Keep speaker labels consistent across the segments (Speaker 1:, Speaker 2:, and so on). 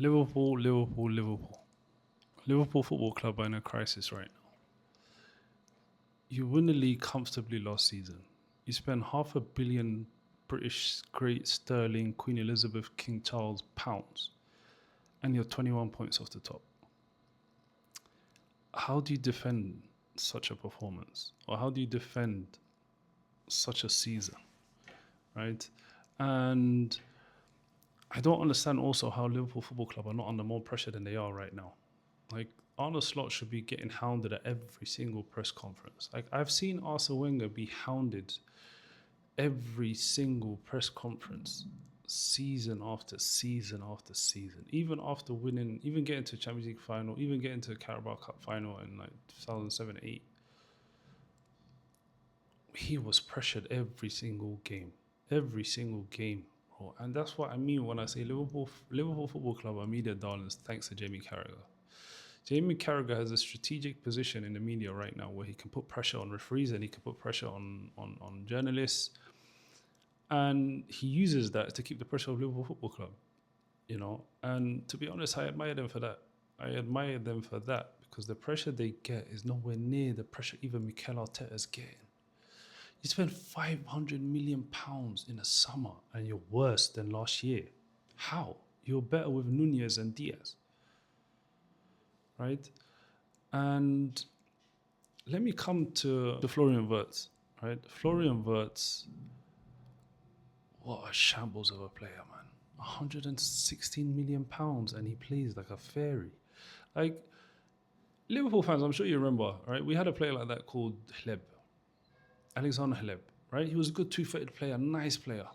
Speaker 1: Liverpool, Liverpool, Liverpool. Liverpool Football Club are in a crisis right now. You win the league comfortably last season. You spent £500 million British Great Sterling Queen Elizabeth King Charles pounds, and you're 21 points off the top. How do you defend such a performance, or how do you defend such a season, right? And I don't understand also how Liverpool Football Club are not under more pressure than they are right now. Like, Arne Slot should be getting hounded at every single press conference. Like, I've seen Arsene Wenger be hounded every single press conference, season after season after season. Even after winning, even getting to Champions League final, even getting to the Carabao Cup final in like 2007-8, he was pressured every single game, bro. And that's what I mean when I say Liverpool Football Club are media darlings thanks to Jamie Carragher. Jamie Carragher has a strategic position in the media right now where he can put pressure on referees and he can put pressure on journalists. And he uses that to keep the pressure of Liverpool Football Club, you know. And to be honest, I admire them for that. Because the pressure they get is nowhere near the pressure even Mikel Arteta is getting. You spent £500 million in a summer and you're worse than last year. How? You're better with Nunez and Diaz, right? And let me come to the Florian Wirtz, right? Florian Wirtz, what a shambles of a player, man. £116 million and he plays like a fairy. Like, Liverpool fans, I'm sure you remember, right? We had a player like that called Hleb, Alexander Hleb, right? He was a good two-footed player, nice player,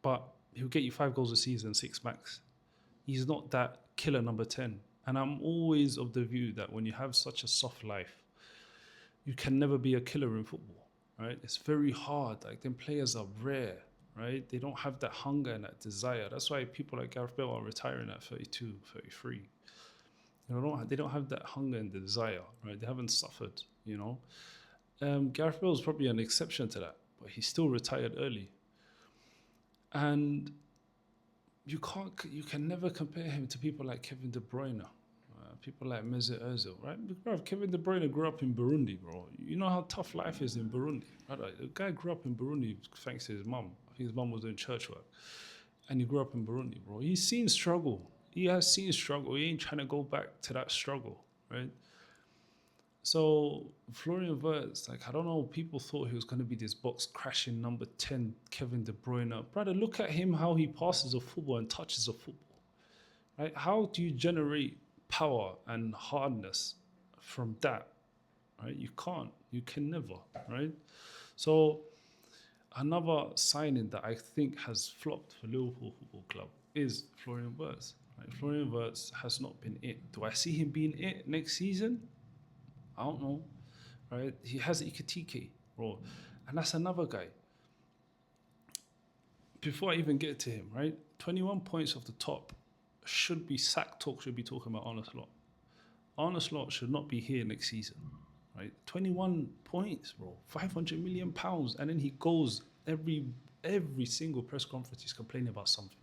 Speaker 1: but he'll get you 5 goals a season, 6 max. He's not that killer number 10. And I'm always of the view that when you have such a soft life, you can never be a killer in football, right? It's very hard. Like, them players are rare, right? They don't have that hunger and that desire. That's why people like Gareth Bale are retiring at 32, 33. They don't have that hunger and the desire, right? They haven't suffered, you know. Gareth Bale is probably an exception to that, but he still retired early. And you can never compare him to people like Kevin De Bruyne, people like Mesut Ozil, right? Bro, Kevin De Bruyne grew up in Burundi, bro. You know how tough life is in Burundi, right? The guy grew up in Burundi thanks to his mum. I think his mum was doing church work, and he grew up in Burundi, bro. He's seen struggle. He has seen struggle. He ain't trying to go back to that struggle, right? So Florian Wirtz, like, I don't know, people thought he was going to be this box crashing number 10 Kevin De Bruyne. Brother, look at him, how he passes a football and touches a football, right? How do you generate power and hardness from that, right? You can't. You can never, right? So another signing that I think has flopped for Liverpool Football Club is Florian Wirtz. Right? Florian Wirtz has not been it. Do I see him being it next season? I don't know, right? He has Ikatike, bro. And that's another guy. Before I even get to him, right? 21 points off the top should be talking about Arne Slot. Arne Slot should not be here next season, right? 21 points, bro. £500 million. And then he goes every single press conference, he's complaining about something.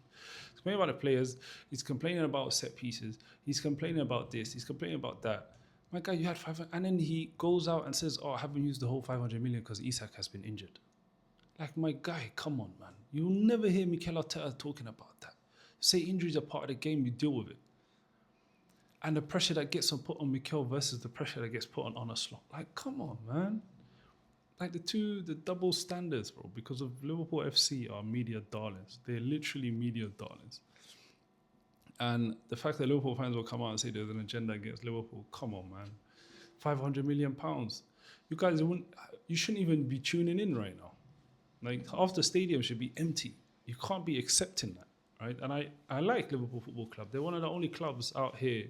Speaker 1: He's complaining about the players. He's complaining about set pieces. He's complaining about this. He's complaining about that. My guy, you had 500, and then he goes out and says, "Oh, I haven't used the whole 500 million because Isak has been injured." Like, my guy, come on, man. You'll never hear Mikel Arteta talking about that. Say injuries are part of the game, you deal with it. And the pressure that gets put on Mikel versus the pressure that gets put on Arne Slot. Like, come on, man. Like, the double standards, bro. Because of Liverpool FC are media darlings. They're literally media darlings. And the fact that Liverpool fans will come out and say there's an agenda against Liverpool, come on, man. £500 million. You guys you shouldn't even be tuning in right now. Like, half the stadium should be empty. You can't be accepting that, right? And I like Liverpool Football Club. They're one of the only clubs out here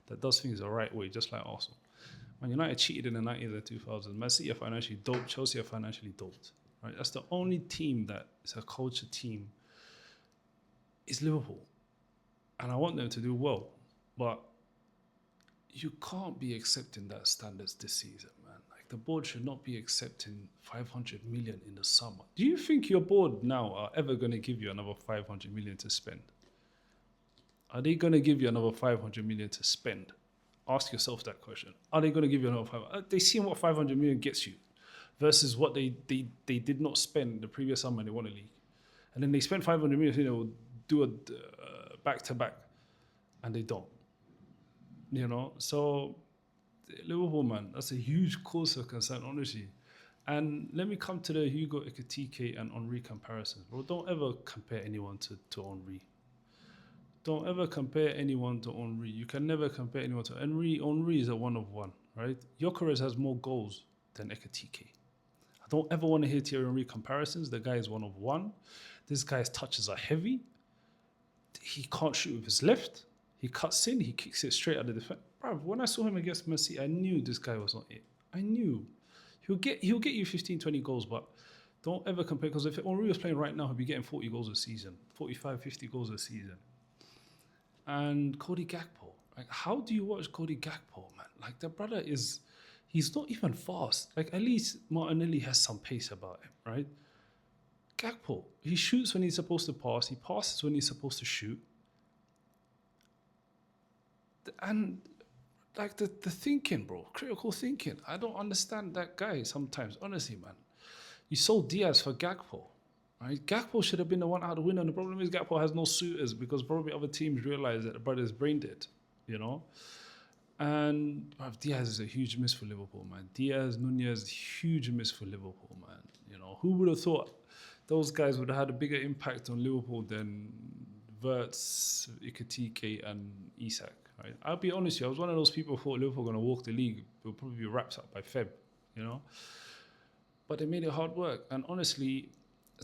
Speaker 1: that does things the right way, just like Arsenal. Man United cheated in the 90s and 2000s. Man City are financially doped. Chelsea are financially doped, right? That's the only team that is a culture team is Liverpool. And I want them to do well, but you can't be accepting that standards this season, man. Like, the board should not be accepting 500 million in the summer. Do you think your board now are ever going to give you another 500 million to spend? Are they going to give you another 500 million to spend? Ask yourself that question. Are they going to give you another 500? They see what 500 million gets you versus what they did not spend the previous summer and they won a league. And then they spent 500 million, do a back-to-back, and they don't. So Liverpool, man, that's a huge cause of concern, honestly. And let me come to the Hugo Ekitike and Henry comparisons. Bro, don't ever compare anyone to Henry. Don't ever compare anyone to Henry. You can never compare anyone to Henry. Henry is a one of one, right? Gyökeres has more goals than Ekitike. I don't ever want to hear Thierry Henry comparisons. The guy is one of one. This guy's touches are heavy. He can't shoot with his left. He cuts in. He kicks it straight out of the defense. Bro, when I saw him against Messi, I knew this guy was not it. I knew. He'll get you 15, 20 goals, but don't ever compare. Because if Henry was playing right now, he'd be getting 40 goals a season, 45, 50 goals a season. And Cody Gakpo. Like, how do you watch Cody Gakpo, man? Like, the brother he's not even fast. Like, at least Martinelli has some pace about him, right? Gakpo, he shoots when he's supposed to pass. He passes when he's supposed to shoot. And, like, the thinking, bro, critical thinking. I don't understand that guy sometimes, honestly, man. You sold Diaz for Gakpo. Right? Gakpo should have been the one out of the window. And the problem is Gakpo has no suitors because probably other teams realize that the brother's brain dead, And Diaz is a huge miss for Liverpool, man. Diaz, Nunez, huge miss for Liverpool, man. Who would have thought those guys would have had a bigger impact on Liverpool than Wirtz, Ekitike, and Isak, right? I'll be honest with you, I was one of those people who thought Liverpool were going to walk the league. It will probably be wrapped up by Feb, But they made it hard work. And honestly,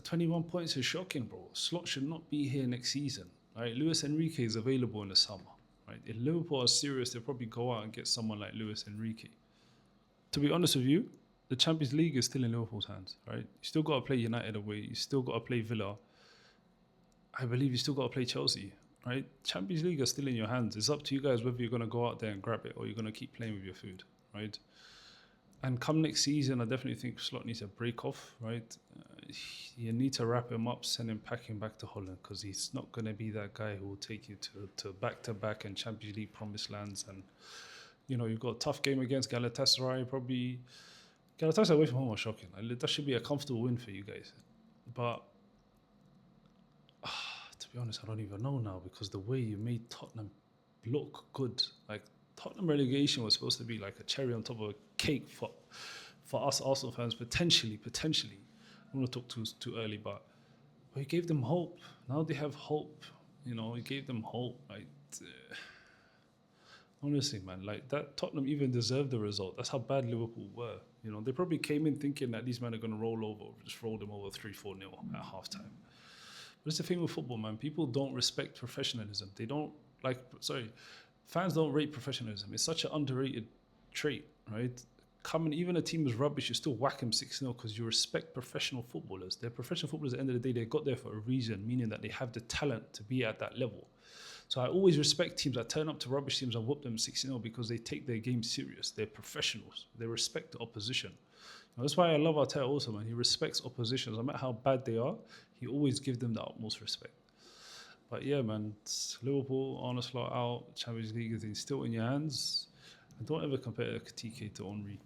Speaker 1: 21 points is shocking, bro. Slot should not be here next season. Right? Luis Enrique is available in the summer. Right? If Liverpool are serious, they'll probably go out and get someone like Luis Enrique. To be honest with you, the Champions League is still in Liverpool's hands. Right? You still got to play United away. You still got to play Villa. I believe you still got to play Chelsea. Right? Champions League is still in your hands. It's up to you guys whether you're going to go out there and grab it or you're going to keep playing with your food. Right? And come next season, I definitely think Slot needs a break off, right? You need to wrap him up, send him packing back to Holland because he's not going to be that guy who will take you to back-to-back and Champions League promised lands. And, you've got a tough game against Galatasaray. Probably Galatasaray away from home was shocking. That should be a comfortable win for you guys. But to be honest, I don't even know now because the way you made Tottenham look good, like Tottenham relegation was supposed to be like a cherry on top of a cake for us Arsenal fans, potentially. I don't want to talk too early, but he gave them hope. Now they have hope. He gave them hope. Like, honestly, man, like that Tottenham even deserved the result. That's how bad Liverpool were. They probably came in thinking that these men are going to roll over, just roll them over 3-4-0 at halftime. But it's the thing with football, man. People don't respect professionalism. They don't fans don't rate professionalism. It's such an underrated trait, right? Even a team is rubbish, you still whack them 6-0 because you respect professional footballers. They're professional footballers at the end of the day. They got there for a reason, meaning that they have the talent to be at that level. So I always respect teams that turn up to rubbish teams and whoop them 6-0 because they take their game serious. They're professionals. They respect the opposition. That's why I love Arteta also, man. He respects oppositions. No matter how bad they are, he always gives them the utmost respect. But yeah, man, it's Liverpool, Arne Slot out, Champions League is still in your hands. And don't ever compare Ekitike to Henry.